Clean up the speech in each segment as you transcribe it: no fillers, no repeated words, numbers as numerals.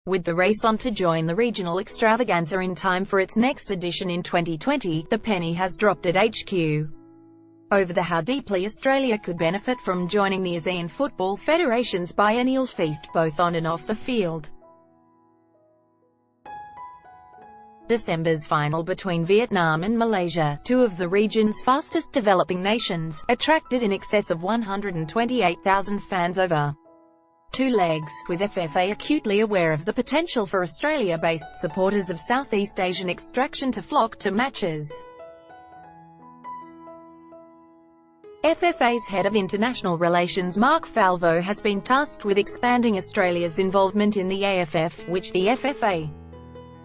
With the race on to join the regional extravaganza in time for its next edition in 2020, the penny has dropped at HQ over how deeply Australia could benefit from joining the ASEAN Football Federation's biennial feast both on and off the field. December's final between Vietnam and Malaysia, two of the region's fastest developing nations, attracted in excess of 128,000 fans over 2 legs, with FFA acutely aware of the potential for Australia-based supporters of Southeast Asian extraction to flock to matches. FFA's head of international relations Mark Falvo has been tasked with expanding Australia's involvement in the AFF, which the FFA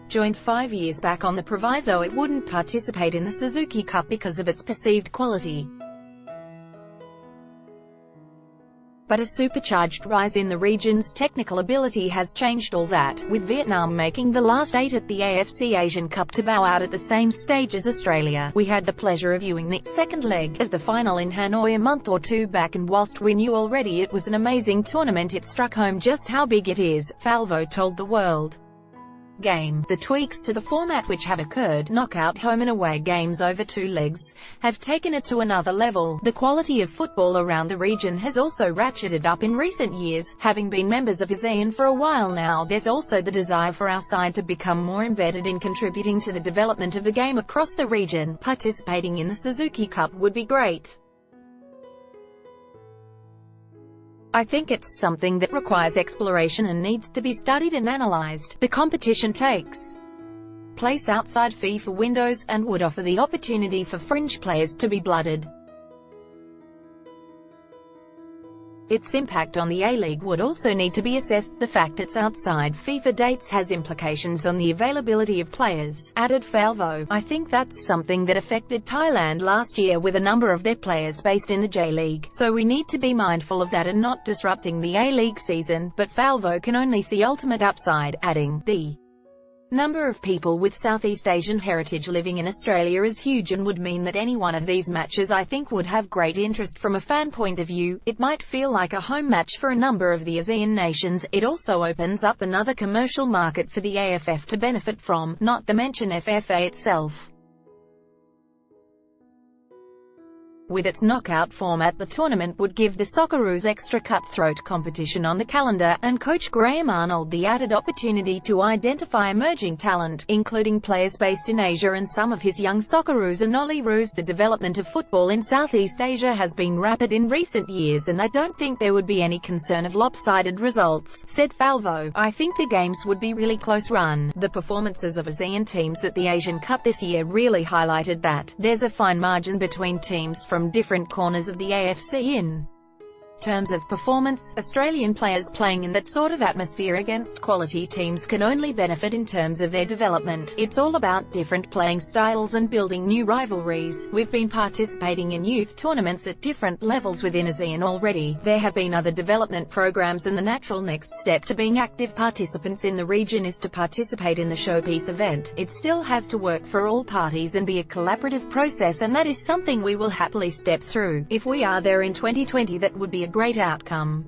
joined 5 years back on the proviso it wouldn't participate in the Suzuki Cup because of its perceived quality. But a supercharged rise in the region's technical ability has changed all that, with Vietnam making the last 8 at the AFC Asian Cup to bow out at the same stage as Australia. We had the pleasure of viewing the second leg of the final in Hanoi a month or 2 back, and whilst we knew already it was an amazing tournament, it struck home just how big it is, Falvo told the World Game. The tweaks to the format, which have occurred, knockout home and away games over 2 legs, have taken it to another level. The quality of football around the region has also ratcheted up in recent years. Having been members of ASEAN for a while now, there's also the desire for our side to become more embedded in contributing to the development of the game across the region. Participating in the Suzuki Cup would be great. I think it's something that requires exploration and needs to be studied and analysed. The competition takes place outside FIFA windows, and would offer the opportunity for fringe players to be blooded. Its impact on the A-League would also need to be assessed. The fact it's outside FIFA dates has implications on the availability of players, added Falvo. I think that's something that affected Thailand last year with a number of their players based in the J-League, so we need to be mindful of that and not disrupting the A-League season. But Falvo can only see ultimate upside, adding, the number of people with Southeast Asian heritage living in Australia is huge and would mean that any one of these matches I think would have great interest from a fan point of view. It might feel like a home match for a number of the ASEAN nations. It also opens up another commercial market for the AFF to benefit from, not to mention FFA itself. With its knockout format, the tournament would give the Socceroos extra cutthroat competition on the calendar, and coach Graham Arnold the added opportunity to identify emerging talent, including players based in Asia and some of his young Socceroos and Nollyroos. The development of football in Southeast Asia has been rapid in recent years, and I don't think there would be any concern of lopsided results, said Falvo. I think the games would be really close run. The performances of ASEAN teams at the Asian Cup this year really highlighted that. There's a fine margin between teams from different corners of the AFC in terms of performance. Australian players playing in that sort of atmosphere against quality teams can only benefit in terms of their development. It's all about different playing styles and building new rivalries. We've been participating in youth tournaments at different levels within ASEAN already. There have been other development programs, and the natural next step to being active participants in the region is to participate in the showpiece event. It still has to work for all parties and be a collaborative process, and that is something we will happily step through. If we are there in 2020, that would be a great outcome.